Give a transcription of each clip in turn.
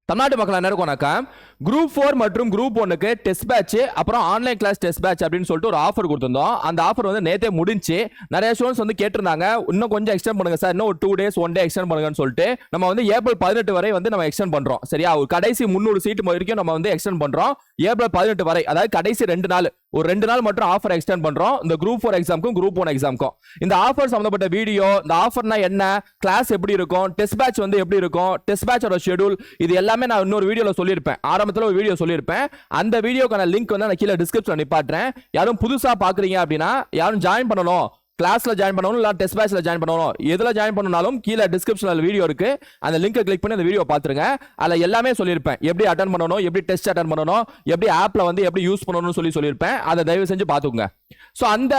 தமிழ்நாட்டு மக்கள் எல்லாருக்கும் வணக்கம். குரூப் 4 மற்றும் குரூப் 1க்கு டெஸ்ட் பேட்ச் அப்புறம் ஆன்லைன் கிளாஸ் டெஸ்ட் பேட்ச் அப்படின்னு சொல்லிட்டு ஒரு ஆஃபர் கொடுத்திருந்தோம். அந்த ஆஃபர் வந்து நேத்தே முடிஞ்சு. நிறைய ஸ்டூடண்ட்ஸ் வந்து கேட்டிருந்தாங்க, இன்னும் கொஞ்சம் எக்ஸ்டெண்ட் பண்ணுங்க சார், இன்னும் ஒரு 2 days 1 day எக்ஸ்டெண்ட் பண்ணுங்கன்னு சொல்லிட்டு நம்ம வந்து ஏப்ரல் 18 வரை வந்து நம்ம எக்ஸ்டெண்ட் பண்றோம். சரியா, ஒரு கடைசி 300 சீட் வரைக்கும் நம்ம வந்து எக்ஸ்டெண்ட் பண்றோம். ஏப்ரல் 18 வரை, அதாவது கடைசி 2 நாள், ஒரு 2 நாள் மட்டும் ஆஃபர் எக்ஸ்டெண்ட் பண்றோம். இந்த குரூப் 4 எக்ஸாம்க்கும் குரூப் 1 எக்ஸாம்க்கும் இந்த ஆஃபர் சம்பந்தப்பட்ட வீடியோ, இந்த ஆஃபர்னா என்ன, கிளாஸ் எப்படி இருக்கும், டெஸ்ட் பேட்ச் வந்து எப்படி இருக்கும், டெஸ்ட் பேட்சோட ஷெட்யூல், இது எல்லாமே நான் இன்னொரு வீடியோல சொல்லியிருப்பேன். ஆரம்பத்தில் ஒரு வீடியோ சொல்லியிருப்பேன். அந்த வீடியோக்கான லிங்க் வந்து நான் கீழே டிஸ்கிரிப்ஷன்ல நிப்பாட்டுறேன். யாரும் புதுசா பாக்குறீங்க அப்படின்னா, யாரும் ஜாயின் பண்ணணும், கிளாஸ்ல ஜாயின் பண்ணணும் இல்ல டெஸ்ட் பேட்ச்ல ஜாயின் பண்ணணும், எதுல ஜாயின் பண்ணனாலும் கீழே டிஸ்கிரிப்ஷன்ல வீடியோ இருக்கு. அந்த லிங்கை கிளிக் பண்ணி அந்த வீடியோ பாத்துருங்க. அதுல எல்லாமே சொல்லியிருப்பேன். எப்படி அட்டெண்ட் பண்ணணும், எப்படி டெஸ்ட் அட்டெண்ட் பண்ணணும், எப்படி ஆப்ல வந்து எப்படி யூஸ் பண்ணணும்னு சொல்லியிருப்பேன். அதை தயவு செஞ்சு பாத்துக்கோங்க. சோ அந்த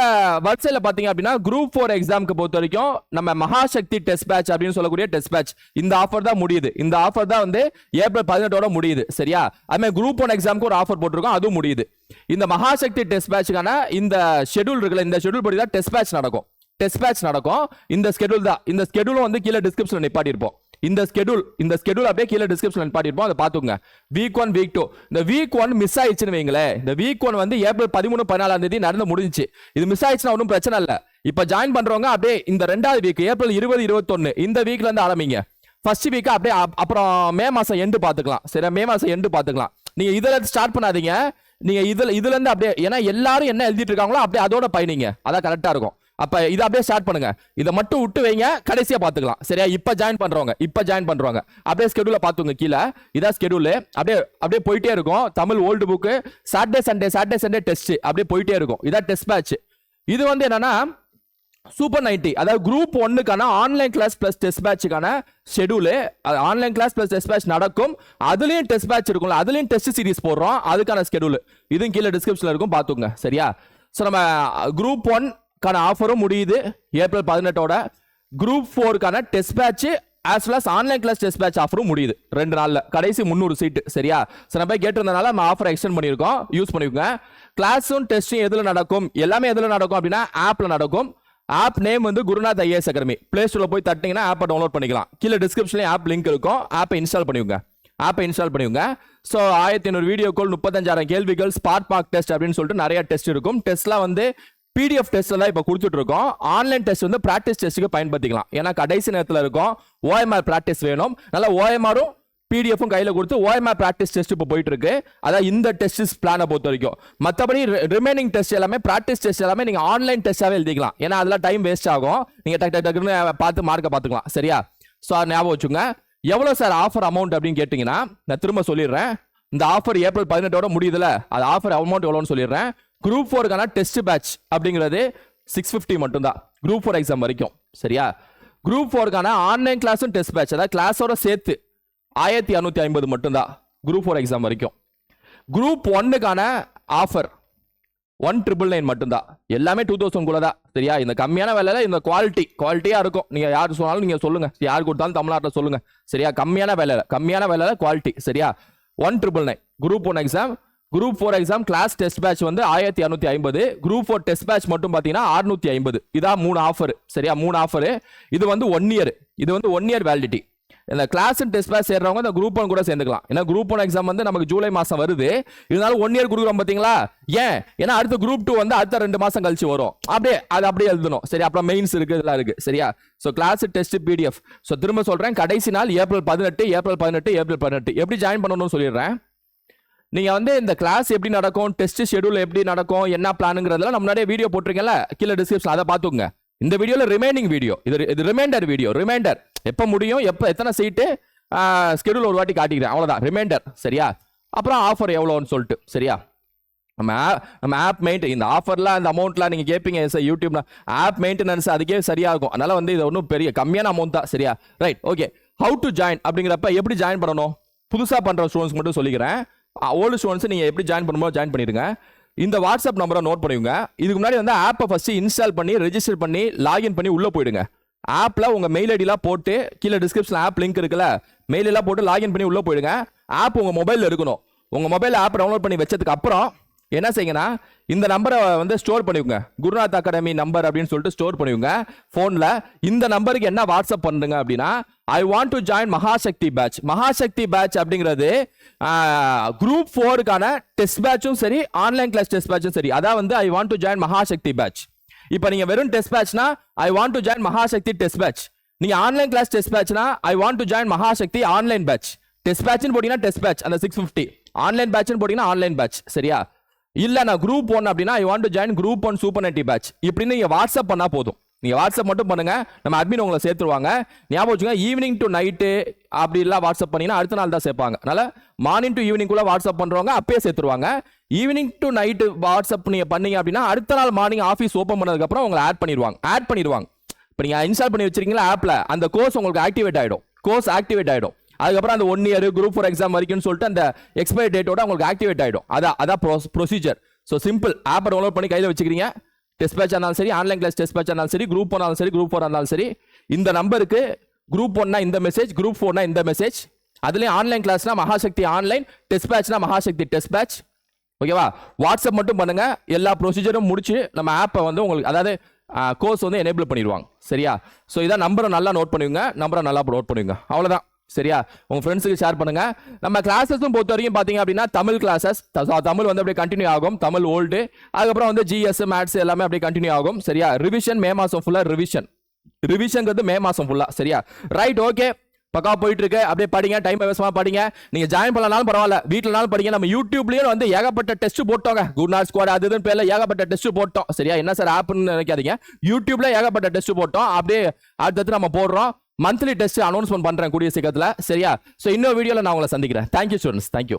வரிசையில பாத்தீங்க அப்படின்னா, குரூப் 4 எக்ஸாம்க்கு பொறுத்த வரைக்கும் நம்ம மகாசக்தி டெஸ்ட் பேட்ச் அப்படின்னு சொல்லக்கூடிய டெஸ்ட் பேட்ச், இந்த ஆஃபர் தான் முடியுது. இந்த ஆஃபர் தான் வந்து ஏப்ரல் 18 முடியுது. சரியா, அதுமே குரூப் 1 எக்ஸாம்க்கு ஒரு ஆஃபர் போட்டிருக்கோம், அதுவும் முடியுது. இந்த மகாசக்தி டெஸ்ட் பேட்ச்க்கான இந்த ஷெட்யூல் இருக்குல்ல, இந்த ஷெட்யூல் படி தான் டெஸ்ட் பேட்ச் நடக்கும். டெஸ்ட் பேட்ச் நடக்கும். இந்த ஸ்கெட்யூல் தான். இந்த ஸ்கெட்யூலும் வந்து கீழே டிஸ்கிரிப்ஷன்ல நிப்பாட்டியிருப்போம். இந்த ஸ்கெட்யூல் அப்படியே கீழே டிஸ்கிரிப்ஷன்ல நிப்பாட்டியிருப்போம். அதை பாத்துங்க. வீக் 1 வீக் 2, இந்த வீக் 1 மிஸ் ஆயிடுச்சுன்னு வைங்களேன். இந்த வீக் 1 வந்து ஏப்ரல் 13 14 தேதி நடந்து முடிஞ்சிச்சு. இது மிஸ் ஆயிடுச்சுன்னா ஒன்றும் பிரச்சனை இல்லை. இப்ப ஜாயின் பண்றவங்க அப்படியே இந்த 2வது வீக் ஏப்ரல் 20 21 இந்த வீக்ல இருந்து ஆரம்பிங்க. ஃபர்ஸ்ட் வீக் அப்படியே, அப்புறம் மே மாசம் எண்டு பாத்துக்கலாம். சரி, மே மாசம் எண்டு பாத்துக்கலாம். நீங்க இதுல ஸ்டார்ட் பண்ணாதீங்க. நீங்க இதுல இருந்து அப்படியே, ஏன்னா எல்லாரும் என்ன எழுதிட்டு இருக்காங்களோ அப்படியே அதோட பயணிங்க, அதான் கரெக்டா இருக்கும். அப்ப இதை அப்படியே ஸ்டார்ட் பண்ணுங்க. இதை மட்டும் விட்டு வைங்க, கடைசியா பாத்துக்கலாம். சரியா, இப்ப ஜாயின் பண்றவங்க அப்படியே ஸ்கெட்யூல பாத்துங்க. கீழே இதான் ஸ்கெட்யூல். அப்படியே போயிட்டே இருக்கும். Tamil old book, Saturday Sunday test அப்படியே போயிட்டே இருக்கும். இதான் டெஸ்ட் பேட்ச். இது வந்து என்னன்னா சூப்பர் 90, அதாவது குரூப் 1க்கான ஆன்லைன் கிளாஸ் பிளஸ் டெஸ்ட் பேட்சுக்கான schedule. Online class plus test batch நடக்கும். அதுலயும் டெஸ்ட் பேட்ச் இருக்கும்ல, அதுலயும் டெஸ்ட் சீரிஸ் போடுறோம். அதுக்கான ஷெட்யூல் இதுவும் கீழே டிஸ்கிரிப்ஷன்ல இருக்கும், பாத்துங்க. சரியா, சோ நம்ம குரூப் 1 கான ஆஃபரும் முடியுது ஏப்ரல் 18. குரூப் 4க்கான test batch as well as online class test batch ஆஃபரும் முடியுது 2 நாள்ல, கடைசி 300 சீட். சரியா, சில பேர் கேட்டிருந்தனால நம்ம ஆஃபர் எக்ஸ்டெண்ட் பண்ணியிருக்கோம், யூஸ் பண்ணிக்கோங்க. கிளாஸும் டெஸ்டும் எதுல நடக்கும், எல்லாமே எதுல நடக்கும் அப்படின்னா ஆப்ல நடக்கும். ஆப் நேம் வந்து குருநாத் ஐஏஎஸ் அகாடமி. பிளே ஸ்டோர்ல போய் தட்டிங்கன்னா ஆப்பை டவுன்லோட் பண்ணிக்கலாம். கீழே டிஸ்கிரிப்ஷன்ல ஆப் லிங்க் இருக்கும். ஆப்பை இன்ஸ்டால் பண்ணிக்கோங்க. ஸோ 1500 வீடியோக்கள், 35,000 கேள்விகள், ஸ்பார்க் மார்க் டெஸ்ட் அப்படின்னு சொல்லிட்டு நிறைய டெஸ்ட் இருக்கும். டெஸ்ட்லாம் வந்து PDF டெஸ்ட் தான் இப்போ கொடுத்துட்டு இருக்கோம். ஆன்லைன் டெஸ்ட் வந்து பிராக்டிஸ் டெஸ்ட்டுக்கு பயன்படுத்திக்கலாம். ஏன்னா கடைசி நேரத்தில் இருக்கும். OMR பிராக்டிஸ் வேணும். நல்லா OMRும் PDFும் கையில் கொடுத்து OMR பிராக்டிஸ் டெஸ்ட் இப்போ போயிட்டு இருக்கு. அதான் இந்த டெஸ்ட் பிளானை பொறுத்த வரைக்கும். மற்றபடி ரிமைனிங் டெஸ்ட் எல்லாமே, பிராக்டிஸ் டெஸ்ட் எல்லாமே நீங்க ஆன்லைன் டெஸ்டாவே எழுதிக்கலாம். ஏன்னா அதெல்லாம் டைம் வேஸ்ட் ஆகும். நீங்க டக்குன்னு பார்த்து மார்க்கை பார்த்துக்கலாம். சரியா, ஸோ ஞாபகம் வச்சுங்க. எவ்வளவு சார் ஆஃபர் அமௌண்ட் அப்படின்னு கேட்டீங்கன்னா, நான் திரும்ப சொல்லிடுறேன். இந்த ஆஃபர் ஏப்ரல் 18 முடியுதுல, அது ஆஃபர் அமௌண்ட் எவ்வளோன்னு சொல்லிடுறேன். குரூப் 4க்கான டெஸ்ட் பேட்ச் அப்படிங்கிறது 650 மட்டும்தான், குரூப் 4 எக்ஸாம் வரைக்கும். சரியா, குரூப் 4க்கான ஆன்லைன் கிளாஸும் டெஸ்ட் பேட்ச், அதாவது கிளாஸோட சேர்த்து 1650 மட்டும்தான் குரூப் 4 எக்ஸாம் வரைக்கும். குரூப் 1க்கான ஆஃபர் 1999 மட்டும்தான். எல்லாமே 2000 கூட தான். சரியா, இந்த கம்மியான விலையில இந்த குவாலிட்டியா இருக்கும். நீங்க யாரு சொன்னாலும் நீங்க சொல்லுங்க, யார் கொடுத்தாலும் தமிழ்நாட்டில் சொல்லுங்க. சரியா, கம்மியான விலையில குவாலிட்டி. சரியா, 1999 group 1 exam. Group 4 exam class test batch வந்து 1250. குரூப் 4 டெஸ்ட் பேட்ச் மட்டும் பாத்தீங்கன்னா 650. இதான் 3 ஆஃபர். சரியா, 3 ஆஃபர். இது வந்து 1 இயர். இது வந்து 1 இயர் வேலிடிட்டி. இந்த கிளாஸ் டெஸ்ட் பேட்ச் சேர்றவங்க இந்த குரூப் 1 கூட சேர்ந்துக்கலாம். ஏன்னா குரூப் 1 எக்ஸாம் வந்து நமக்கு ஜூலை மாசம் வருது. இருந்தாலும் 1 இயர் கொடுக்குறோம் பாத்தீங்களா. ஏன், ஏன்னா அடுத்த குரூப் 2 வந்து அடுத்த 2 மாசம் கழிச்சு வரும். அப்படியே எழுதணும். சரி, அப்புறம் மெயின்ஸ் இருக்கு, இதெல்லாம் இருக்கு. சரியா, so class test PDF. So திரும்ப சொல்றேன், கடைசி நாள் ஏப்ரல் 18. எப்படி ஜாயின் பண்ணணும்னு சொல்லிடுறேன். நீங்க வந்து இந்த கிளாஸ் எப்படி நடக்கும், டெஸ்ட் ஷெட்யூல் எப்படி நடக்கும், என்ன பிளானுங்கிறதுல நம்ம முன்னாடியே வீடியோ போட்டிருக்கேன்ல, கீழே டிஸ்கிரிப்ஷன் அதை பார்த்துக்கோங்க. இந்த வீடியோல ரிமைனிங் வீடியோ, இது ரிமைண்டர் வீடியோ. ரிமைண்டர் எப்போ முடியும், எப்போ எத்தனை சீட்டு, ஸ்கெட்யூல் ஒரு வாட்டி காட்டிக்கிறேன், அவ்வளோதான் ரிமைண்டர். சரியா, அப்புறம் ஆஃபர் எவ்வளோன்னு சொல்லிட்டு. சரியா, நம்ம ஆப் மெயின்டைன், இந்த ஆஃபர்லாம் அந்த அமௌண்ட்லாம் நீங்கள் கேட்பீங்க சார் யூடியூப்ல, ஆப் மெயின்டெனன்ஸ் அதுக்கே சரியா இருக்கும். அதனால வந்து இது ஒன்றும் பெரிய கம்மியான அமௌண்ட் தான். சரியா, right, okay. How to join அப்படிங்கிறப்ப எப்படி ஜாயின் பண்ணணும், புதுசாக பண்ணுற ஸ்டூடெண்ட்ஸ் மட்டும் சொல்லிக்கிறேன். ஓல்டு ஸ்டூடெண்ட்ஸ் நீங்கள் எப்படி ஜாயின் பண்ணும்போது ஜாயின் பண்ணிடுங்க. இந்த வாட்ஸ்அப் நம்பரை நோட் பண்ணிடுங்க. இதுக்கு முன்னாடி வந்து ஆப்பை ஃபர்ஸ்ட் இன்ஸ்டால் பண்ணி ரெஜிஸ்டர் பண்ணி லாகின் பண்ணி உள்ள போயிடுங்க. ஆப்ல உங்க மெயில் ஐடிலாம் போட்டு, கீழே டிஸ்கிரிப்ஷன் ஆப் லிங்க் இருக்குல்ல, மெயில் எல்லாம் போட்டு லாகின் பண்ணி உள்ள போயிடுங்க. ஆப் உங்க மொபைல்ல இருக்கணும். உங்க மொபைல் ஆப் டவுன்லோட் பண்ணி வச்சதுக்கு அப்புறம் என்ன செய்யுங்கன்னா இந்த நம்பரை வந்து ஸ்டோர் பண்ணிக்கோங்க. குருநாத் அகாடமி நம்பர் அப்படின்னு சொல்லிட்டு ஸ்டோர் பண்ணிக்கோங்க போன்ல. இந்த நம்பருக்கு என்ன வாட்ஸ்அப் பண்ணுங்க அப்படின்னா, I want to join Mahashakti batch. Mahashakti batch அப்படிங்கிறது குரூப் 4க்கான டெஸ்ட் பேட்சும் சரி, ஆன்லைன் கிளாஸ் டெஸ்ட் பேட்சும் சரி. அதான் வந்து I want to join Mahashakti batch. இப்போ நீங்க வெறும் டெஸ்ட் பேட்ச்னா I want to join Mahashakti test batch. நீங்க ஆன்லைன் கிளாஸ் டெஸ்ட் பேட்ச்னா I want to join Mahashakti online batch. Test பேட்ச்னு போட்டீங்கன்னா டெஸ்ட் பேட்ச் அந்த 650, ஆன்லைன் பேட்ச்னு போட்டீங்கன்னா ஆன்லைன் பேட்ச். சரியா? இல்ல நான் குரூப் 1 அப்படின்னா I want to join group 1 super netty batch. இப்படின்னு நீங்க வாட்ஸ்அப் பண்ணா போதும். நீங்க வாட்ஸ்அப் மட்டும் பண்ணுங்க, நம்ம அட்மின் உங்களை சேர்த்துருவாங்க. ஞாபகம் வச்சுங்க, ஈவினிங் டு நைட்டு அப்படி எல்லாம் வாட்ஸ்அப் பண்ணீங்கன்னா அடுத்த நாள் தான் சேர்ப்பாங்க. அதனால மார்னிங் டு ஈவினிங் குள்ள வாட்ஸ்அப் பண்றவங்க அப்பயே சேர்த்துருவாங்க. ஈவினிங் டு நைட்டு வாட்ஸ்அப் நீங்க பண்ணீங்க அப்படின்னா அடுத்த நாள் மார்னிங் ஆஃபீஸ் ஓப்பன் பண்ணதுக்கு அப்புறம் உங்களை ஆட் பண்ணிடுவாங்க. இப்போ நீங்க இன்ஸ்டால் பண்ணி வச்சிருக்கீங்களா ஆப்ல, அந்த கோர்ஸ் உங்களுக்கு ஆக்டிவேட் ஆயிடும். அதுக்கப்புறம் அந்த 1 இயர் குரூப் 4 எக்ஸாம் வரைக்கும் சொல்லிட்டு அந்த எக்ஸ்பைரி டேட்டோட உங்களுக்கு ஆக்டிவேட் ஆயிடும். அதான் ப்ரொசீஜர். So simple. ஆப்பை டவுன்லோட் பண்ணி கையில் வச்சுக்கிறீங்க. டெஸ்ட் பேட்ச் இருந்தாலும் சரி, ஆன்லைன் கிளாஸ் டெஸ்ட் பேட்ச் இருந்தாலும் சரி, குரூப் 1 இருந்தாலும் சரி, குரூப் 4 இருந்தாலும் சரி, இந்த நம்பருக்கு குரூப் 1னா இந்த மெசேஜ், குரூப் 4னா இந்த மெசேஜ். அதுலேயும் ஆன்லைன் கிளாஸ்னா மகாசக்தி ஆன்லைன், டெஸ்ட் பேட்ச்னா மகாசக்தி டெஸ்ட் பேட்ச். ஓகேவா? வாட்ஸ்அப் மட்டும் பண்ணுங்க. எல்லா ப்ரொசீஜரும் முடிச்சு நம்ம ஆப்பை வந்து உங்களுக்கு அதாவது கோர்ஸ் வந்து எனேபிள் பண்ணிடுவாங்க. சரியா? ஸோ இதான் நம்பரை நல்லா நோட் பண்ணுவீங்க. அவ்வளோதான். சரியா? உங்க ஃப்ரெண்ட்ஸுக்கு ஷேர் பண்ணுங்க. நம்ம கிளாஸஸும் பொறுத்த வரைக்கும் பாத்தீங்க அப்படின்னா தமிழ் கிளாஸஸ், தமிழ் வந்து அப்படியே கண்டினியூ ஆகும். தமிழ் ஓல்டு, அதுக்கப்புறம் வந்து ஜிஎஸ் மேத்ஸ் எல்லாமே அப்படியே கண்டினியூ ஆகும். சரியா? ரிவிஷன் மே மாசம் ஃபுல்லா ரிவிஷன்ங்கிறது மே மாசம் ஃபுல்லா. சரியா? Right, okay. பக்கா போயிட்டு இருக்கு. அப்படியே படிங்க, டைம் வேஸ்டமா படிங்க. நீங்க ஜாயின் பண்ணனாலும் பரவாயில்ல, வீட்லனாலும் படிங்க. நம்ம யூடியூப்லயே வந்து ஏகப்பட்ட டெஸ்ட் போட்டோங்க. குட்நாட் ஸ்குவாட் அது இதுன்னு பேர்ல ஏகப்பட்ட டெஸ்ட் போட்டோம். சரியா? என்ன சார் ஆப்னு நினைக்காதீங்க, யூடியூப்ல ஏகப்பட்ட டெஸ்ட் போட்டோம். அப்படியே அடுத்தது நம்ம போடுறோம். மந்த்லி டெஸ்ட் அனௌன்ஸ்மெண்ட் பண்றேன் கூடிய சீக்கிரத்துல. சரியா? சோ இன்னொரு வீடியோல நான் உங்களை சந்திக்கிறேன். Thank you students, thank you.